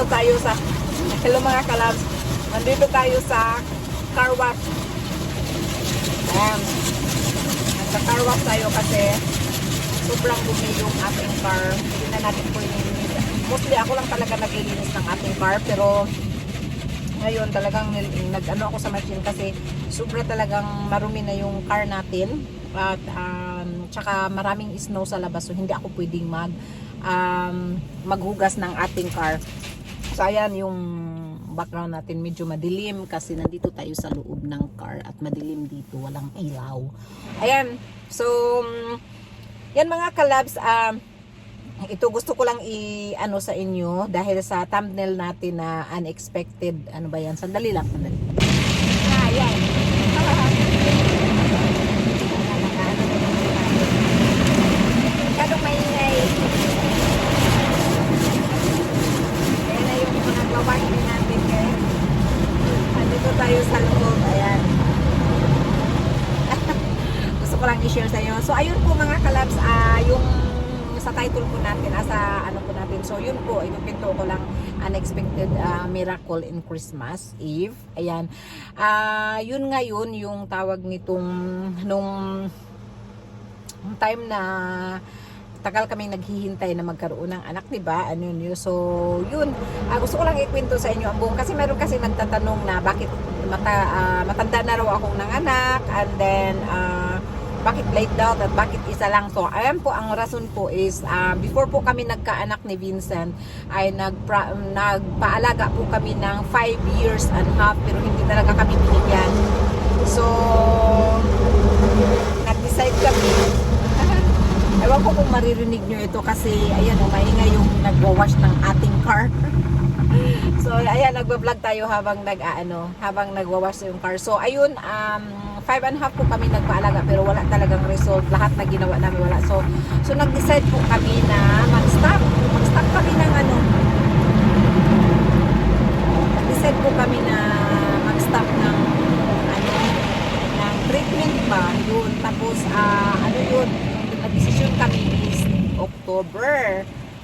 nandito tayo sa, hello mga kalabs, nandito tayo sa car wash. Ayan. Sa car wash tayo kasi sobrang dumi yung ating car. Hindi na natin po inilinis. Mostly ako lang talaga naglilinis ng ating car, pero ngayon talagang nag-ano ako sa machine kasi sobra talagang marumi na yung car natin. At tsaka maraming snow sa labas, so hindi ako pwedeng maghugas ng ating car. So ayan yung background natin, medyo madilim kasi nandito tayo sa loob ng car at madilim dito, walang ilaw. Ayan, so yan mga kalabs, ito gusto ko lang i-ano sa inyo dahil sa thumbnail natin na unexpected, ano ba yan, sandali lang, sandali. Ayan. Masyadong maingay. Ayan na yung nagwawash din natin eh. Andito tayo sa loob. Ayan. Gusto ko lang i-share sa inyo. So ayun po mga kalabs, yung sa title po natin, sa ano po natin. So yun po, ipipinto ko lang unexpected miracle in Christmas Eve. Ayan. Yun ngayon yung tawag nitong nung time na tagal kaming naghihintay na magkaroon ng anak, diba? Ano yun? So, yun. Gusto ko lang ikwento sa inyo ang buong. Kasi meron kasi nagtatanong na bakit matanda na raw akong nanganak, and then, bakit late daw at bakit isa lang. So, ayan po, ang rason po is, before po kami nagkaanak ni Vincent, ay nagpaalaga po kami ng 5 years and a half, pero hindi talaga kami binigyan. So, nag-decide kami. Ewan ko kung maririnig nyo ito kasi ayan o, maingay yung nagwawash ng ating car. So ayan, nagbablog tayo habang nagwawash yung car. So ayun, 5 and a half po kami nagpaalaga pero wala talagang result. Lahat na ginawa namin wala. So nag-decide po kami na mag-stop kami ng nag-decide po kami na mag-stop ng treatment ba yun. Tapos yun, nag-decision kami is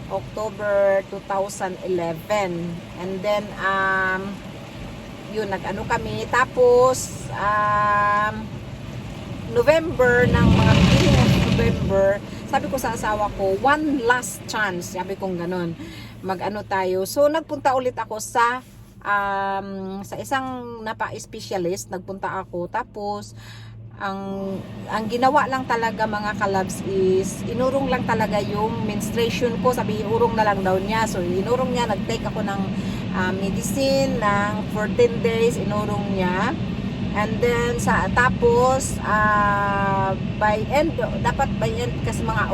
October 2011, and then yun, kami, tapos November, ng mga beginning of November, sabi ko sa asawa ko, one last chance, sabi kong ganun, tayo. So nagpunta ulit ako sa isang napa-specialist, nagpunta ako, tapos ang ginawa lang talaga mga kalabs is inurong lang talaga yung menstruation ko. Sabi, iurong na lang daw niya. So inurong niya, nag-take ako ng medicine ng 14 days, inurong niya. And then tapos dapat by end kasi mga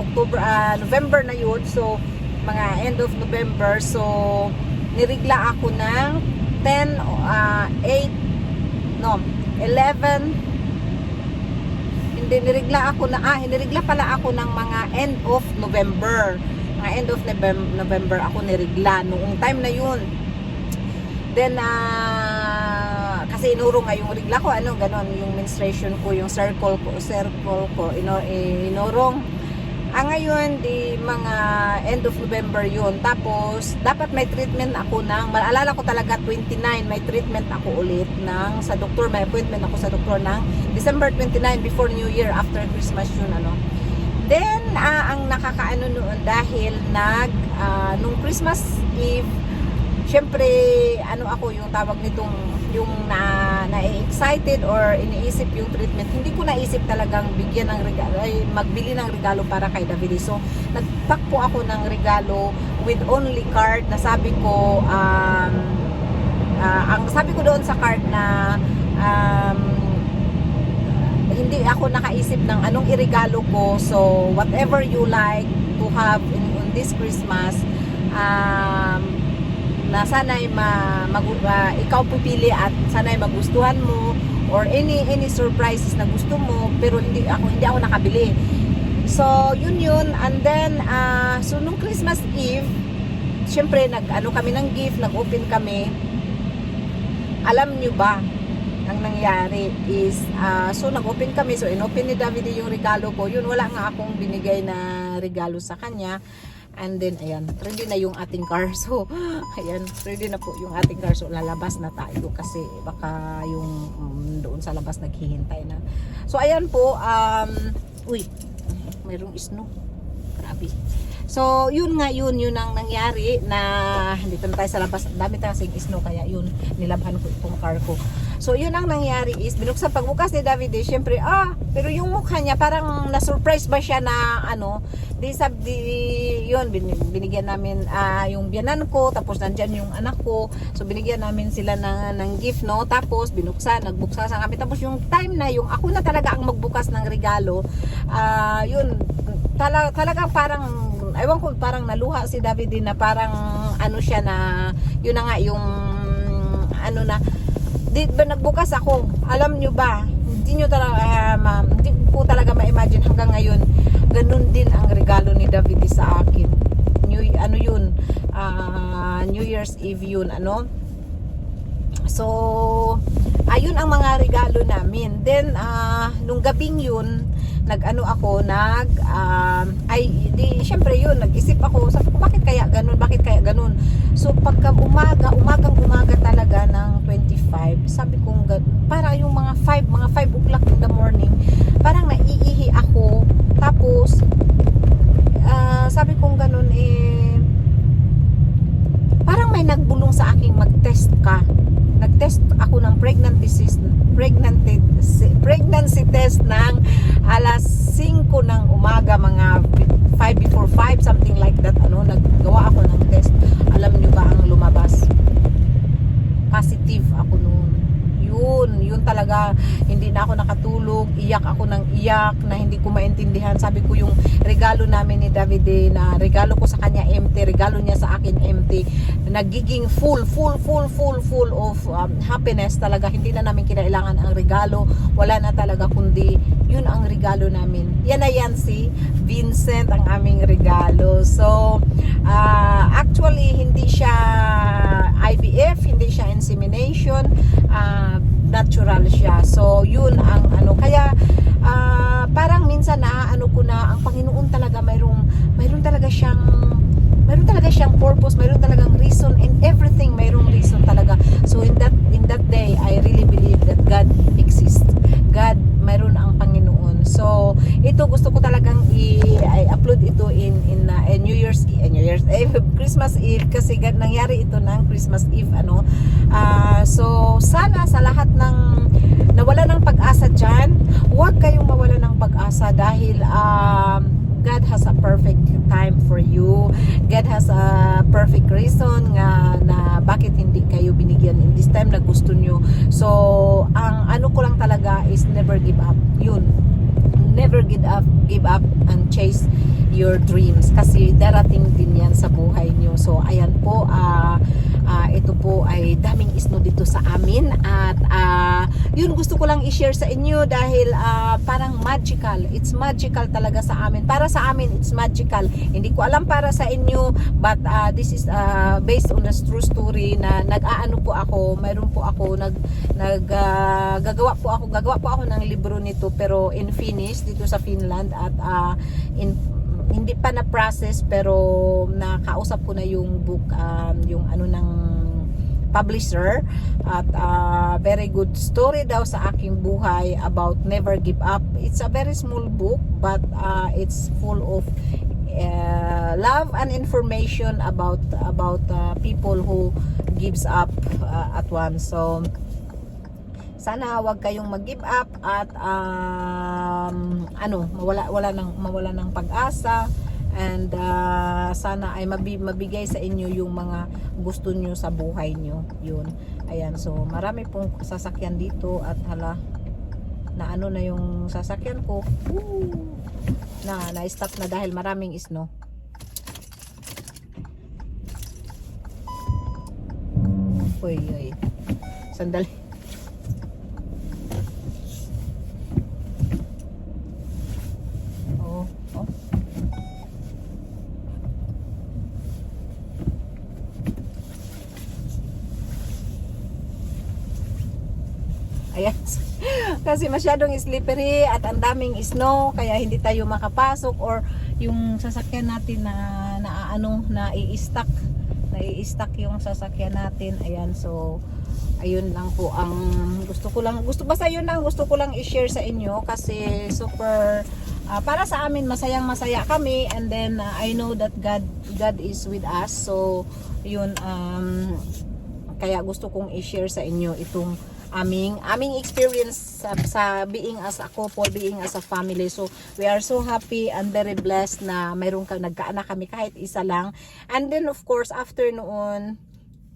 November na yun. So mga end of November, so nirigla ako ng 11, nirigla pala ako ng mga end of November. Mga end of November ako nirigla noong time na yun. Then kasi inurong nga yung rigla ko, ganon yung menstruation ko, yung circle ko inurong. Ngayon di mga end of November yun. Tapos dapat may treatment ako maalala ko talaga 29, may treatment ako ulit sa doktor, may appointment ako sa doktor ng December 29 before New Year, after Christmas yun Then ang nakakaano noon dahil nung Christmas Eve, syempre ako yung tawag nitong yung na-excited or iniisip yung treatment. Hindi ko naisip talagang bigyan ng regalo, magbili ng regalo para kay Davide. So nagpack po ako ng regalo with only card na sabi ko ang sabi ko doon sa card na hindi ako nakaisip ng anong iregalo ko. So whatever you like to have in this Christmas, na sana'y ikaw pipili at sana'y magustuhan mo, or any surprises na gusto mo, pero hindi ako nakabili. So yun, and then so nung Christmas Eve, syempre kami ng gift, nag-open kami. Alam nyo ba ang nangyari is so nag-open kami, so inopen ni Davide yung regalo ko. Yun, wala nga akong binigay na regalo sa kanya. And then, ayan, ready na yung ating car. So, ayan, ready na po yung ating car. So, lalabas na tayo kasi baka yung doon sa labas naghihintay na. So, ayan po, uy, mayroong snow. Grabe. So, yun nga, yun ang nangyari na dito na tayo sa labas. Ang dami kasing snow, kaya yun, nilabhan ko itong car ko. So, yun ang nangyari is, binuksan pagbukas ni David, syempre, pero yung mukha niya, parang na-surprise ba siya na, yun, binigyan namin yung biyanan ko, tapos nandyan yung anak ko. So, binigyan namin sila ng gift, no? Tapos, nagbuksan kami. Tapos, yung time na, yung ako na talaga ang magbukas ng regalo, yun, talagang parang, ewan ko, parang naluha si David din na parang, siya na, yun na nga, yung, di ba nagbukas ako, alam nyo ba, hindi ko talaga ma-imagine hanggang ngayon, ganun din ang regalo ni David sa akin. New Year's Eve yun, So, ayun ang mga regalo namin. Then, nung gabing yun, syempre yun, nag-isip ako, sabi ko, bakit kaya ganun? So, pagka umagang-umaga talaga ng 25, sabi ko, para yung mga 5 o'clock in the morning, parang naiihi ako, tapos, sabi kong ganun, parang may nagbulong sa aking mag-test ka. Nag-test ako ng pregnancy test ng alas 5 ng umaga, mga 5 before 5, something like that. Naggawa ako ng test. Alam nyo ba ang lumabas? Positive ako noon. Yun talaga, hindi na ako nakatulog, iyak ako ng iyak na hindi ko maintindihan. Sabi ko, yung regalo namin ni David, na regalo ko sa kanya empty, regalo niya sa akin empty, nagiging full of happiness talaga. Hindi na namin kinailangan ang regalo, wala na talaga, kundi yun ang regalo namin. Yan na yan, si Vincent ang aming regalo. So actually hindi siya IVF, hindi siya insemination, natural siya. So yun ang kaya parang minsan ko na ang Panginoon talaga mayroon talaga siyang purpose, mayroon talagang reason, and everything mayroong reason talaga. So in that day, I really believe that God exists. God, mayroon ang Panginoon. So ito, gusto ko talagang i-upload ito in New Year's Eve, Christmas Eve, kasi nangyari ito ng Christmas Eve, so sana sa lahat ng nawala ng pag-asa dyan, huwag kayong mawala ng pag-asa, dahil God has a perfect time for you. God has a perfect reason na bakit hindi kayo binigyan in this time na gusto nyo. So, ang ko lang talaga is never give up. Yun. Never give up and chase your dreams. Kasi darating din yan sa buhay nyo. So, ayan po, ito po ay daming snow dito sa amin, at yun, gusto ko lang i-share sa inyo dahil parang magical. It's magical talaga sa amin. Para sa amin, it's magical. Hindi ko alam para sa inyo, but this is based on a true story na mayroon po ako gagawa po ako ng libro nito, pero in Finnish dito sa Finland, at hindi pa na process, pero nakausap ko na yung book, yung ng publisher, at very good story daw sa aking buhay about never give up. It's a very small book, but it's full of love and information about people who gives up at once. So sana wag kayong mag-give up, at mawala ng pag-asa, and sana ay mabigay sa inyo yung mga gusto nyo sa buhay nyo. Yun. Ayan, so marami pong sasakyan dito, at na yung sasakyan ko. Na-stop na dahil maraming snow. Uy. Sandali. Ayan. Kasi masyadong slippery at ang daming snow, kaya hindi tayo makapasok, or yung sasakyan natin na nai-stuck yung sasakyan natin. Ayan, so ayun lang po ang gusto ko lang i-share sa inyo kasi super para sa amin masayang-masaya kami, and then I know that God is with us. So yun, kaya gusto kong i-share sa inyo itong aming experience sa being as a couple, being as a family. So we are so happy and very blessed na nagkaanak kami kahit isa lang. And then of course after noon,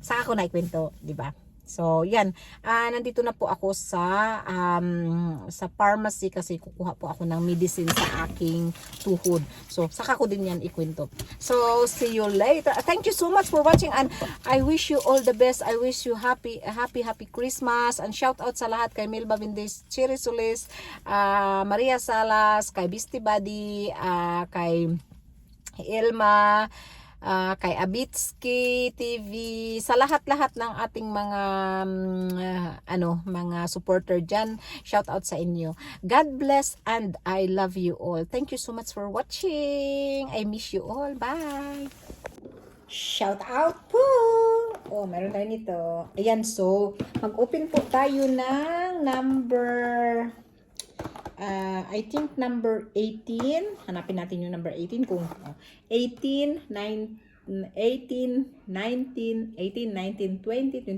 saka ako naikwento, di ba? So yan, nandito na po ako sa pharmacy kasi kukuha po ako ng medicine sa aking tuhod. So saka ko din yan ikwento. So see you later. Thank you so much for watching, and I wish you all the best. I wish you happy Christmas, and shout out sa lahat kay Melba Vindes, Cherry Solis, Maria Salas, kay Beastie Buddy, kay Ilma, kay Abitski TV, sa lahat-lahat ng ating mga mga supporter dyan. Shout out sa inyo. God bless and I love you all. Thank you so much for watching. I miss you all. Bye. Shout out po. Oh, meron tayo nito. Ayan, so mag-open po tayo ng number I think number 18. Hanapin natin yung number 18 kung 18, 19, 20, 21, 22,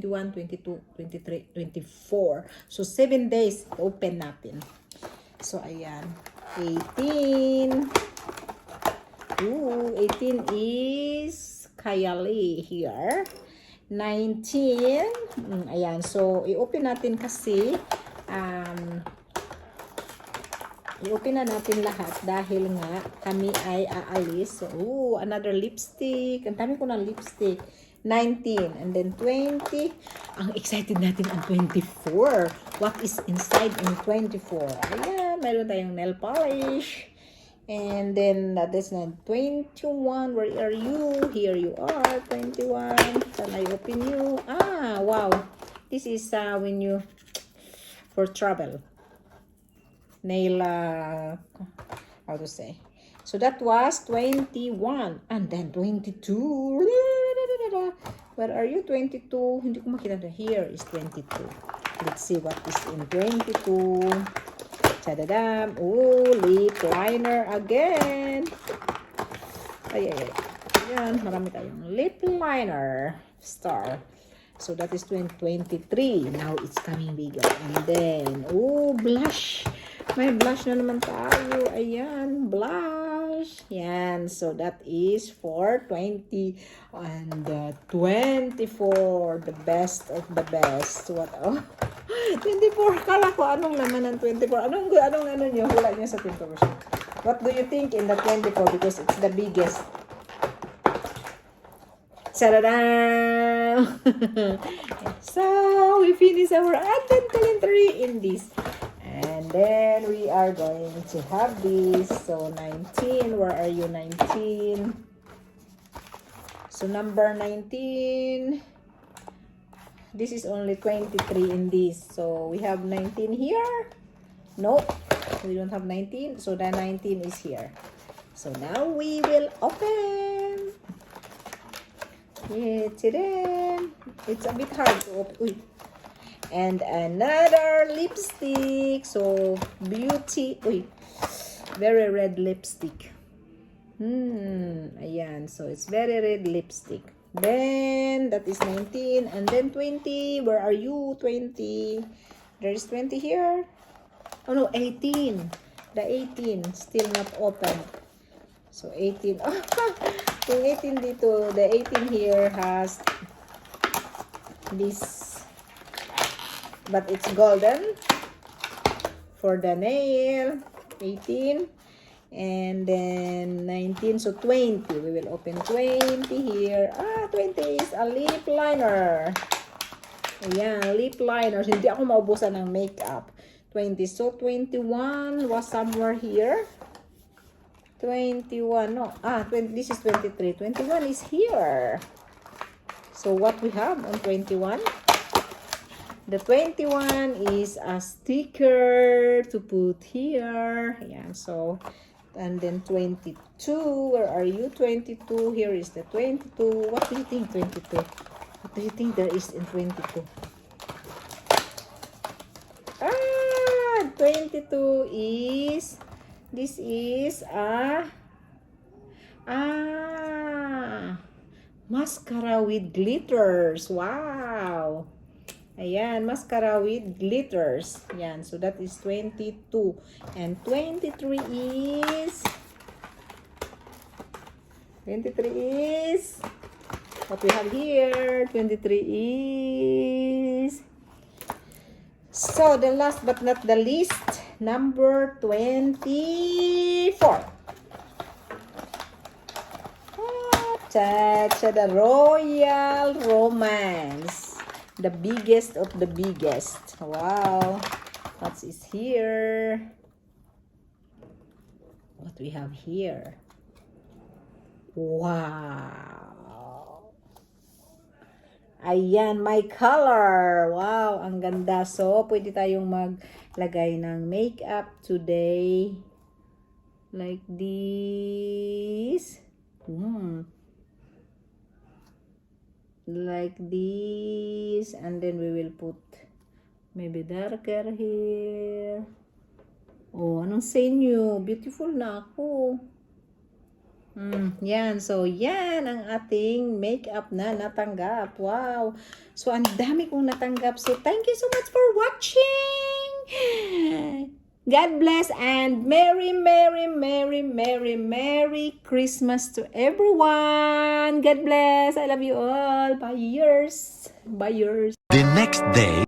23, 24. So 7 days open natin. So ayan, 18. 18 is Kayali here. 19. Ayan, so i-open natin kasi i-open na natin lahat dahil nga kami ay aalis. So, another lipstick. Ang dami ko ng lipstick. 19. And then 20. Ang excited natin ang 24. What is inside in 24? Ayan, meron tayong nail polish. And then, that's not 21. Where are you? Here you are. 21. Can I open you? Ah, wow. This is when you, for travel. Nail, how to say. So that was 21. And then 22. Where are you? 22. Hindi ko makita. Here is 22. Let's see what is in 22. Tadadam. Oh, lip liner again. Ay. Ayan, marami tayong lip liner. Star. So that is 23. Now it's coming bigger. And then, oh, blush. May blush na naman tayo. Ayan, blush. Yan. So that is for 20 and 24. The best of the best. What? Oh, 24. Kala ko anong laman ng 24. Anong nyo? Hula nyo sa 24%. What do you think in the 24? Because it's the biggest. Sarada! So, we finish our advent calendar in this. And then, we are going to have this. So, 19. Where are you, 19? So, number 19. This is only 23 in this. So, we have 19 here. Nope. We don't have 19. So, the 19 is here. So, now we will open. Yeah, it's a bit hard to open. Uy. And another lipstick. So, beauty. Uy. Very red lipstick. Ayan. So, it's very red lipstick. Then, that is 19. And then 20. Where are you? 20. There is 20 here. Oh, no. 18. The 18. Still not open. So, 18. Oh, yung 18 dito, the 18 here has this, but it's golden for the nail. 18 and then 19, so 20. We will open 20 here. 20 is a lip liner. Ayan, lip liner. Hindi ako maubusan ng makeup. 20, so 21 was somewhere here. 21, no, 20, this is 23. 21 is here. So what we have on 21? The 21 is a sticker to put here. Yeah, so And then 22. Where are you? 22. Here is the 22. What do you think, 22? What do you think there is in 22? 22 is, this is mascara with glitters. Wow. Ayan, mascara with glitters. Yan, so that is 22. And 23 is, what we have here, 23 is, so the last but not the least, number 24. Cha-cha, the Royal Romance. The biggest of the biggest. Wow. What is here? What we have here? Wow. Ayan, my color. Wow, ang ganda. So, pwede tayong maglagay ng makeup today. Like this. Like this. And then we will put maybe darker here. Oh, anong say nyo? Beautiful na ako. Yan. So, yan ang ating makeup na natanggap. Wow. So, ang dami kong natanggap. So, thank you so much for watching. God bless and Merry, Merry, Merry, Merry, Merry Christmas to everyone. God bless. I love you all. Bye, yours. Bye, yours. The next day.